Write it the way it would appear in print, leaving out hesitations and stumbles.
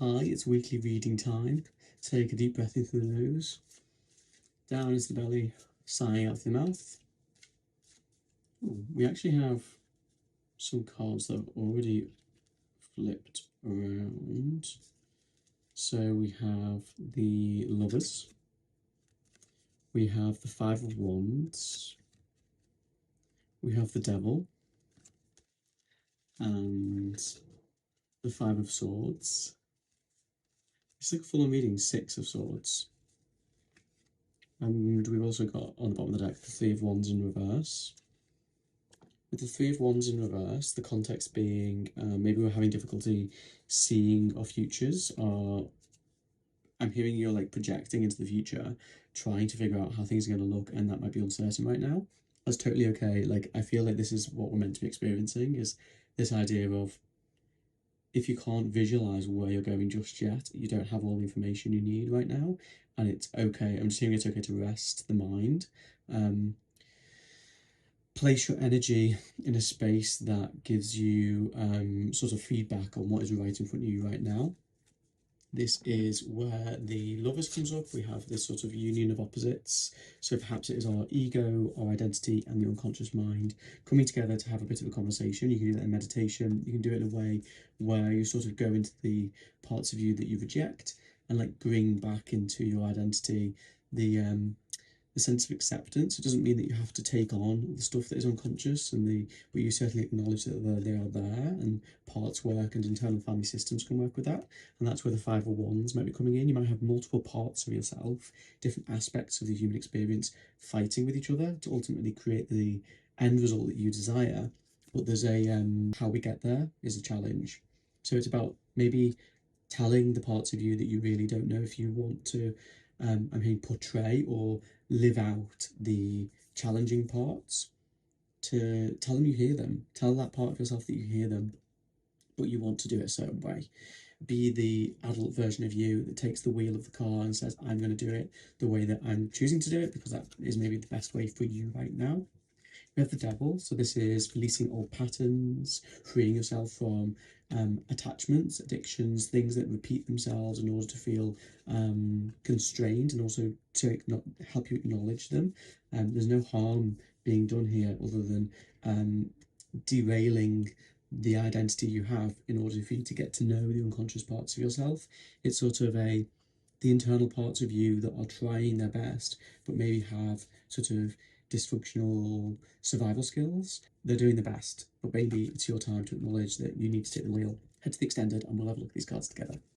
Hi, it's weekly reading time. Take a deep breath in through the nose, down into the belly, sighing out through the mouth. Ooh, we actually have some cards that have already flipped around. So we have the Lovers, we have the Five of Wands, we have the Devil, and the Five of Swords. It's like full on reading, Six of Swords. And we've also got on the bottom of the deck the Three of Wands in reverse. With the Three of Wands in reverse, the context being maybe we're having difficulty seeing our futures, or I'm hearing you're like projecting into the future, trying to figure out how things are going to look, and that might be uncertain right now. That's totally okay. Like, I feel like this is what we're meant to be experiencing, is this idea of if you can't visualize where you're going just yet, you don't have all the information you need right now, and it's okay. I'm just hearing it's okay to rest the mind. Place your energy in a space that gives you sort of feedback on what is right in front of you right now. This is where the Lovers comes up. We have this sort of union of opposites. So perhaps it is our ego, our identity, and the unconscious mind coming together to have a bit of a conversation. You can do that in meditation. You can do it in a way where you sort of go into the parts of you that you reject and like bring back into your identity the sense of acceptance. It doesn't mean that you have to take on the stuff that is unconscious, but you certainly acknowledge that they are there, and parts work and internal family systems can work with that. And that's where the Five of Wands might be coming in. You might have multiple parts of yourself, different aspects of the human experience fighting with each other to ultimately create the end result that you desire. But there's a how we get there is a challenge. So it's about maybe telling the parts of you that you really don't know if you want to portray or live out the challenging parts, to tell them you hear them. Tell that part of yourself that you hear them, but you want to do it a certain way. Be the adult version of you that takes the wheel of the car and says, I'm going to do it the way that I'm choosing to do it, because that is maybe the best way for you right now. We have the Devil, so this is releasing old patterns, freeing yourself from attachments, addictions, things that repeat themselves in order to feel constrained, and also to help you acknowledge them. There's no harm being done here other than derailing the identity you have in order for you to get to know the unconscious parts of yourself. It's sort of the internal parts of you that are trying their best, but maybe have sort of dysfunctional survival skills. They're doing the best, but maybe it's your time to acknowledge that you need to take the wheel. Head to the extended and we'll have a look at these cards together.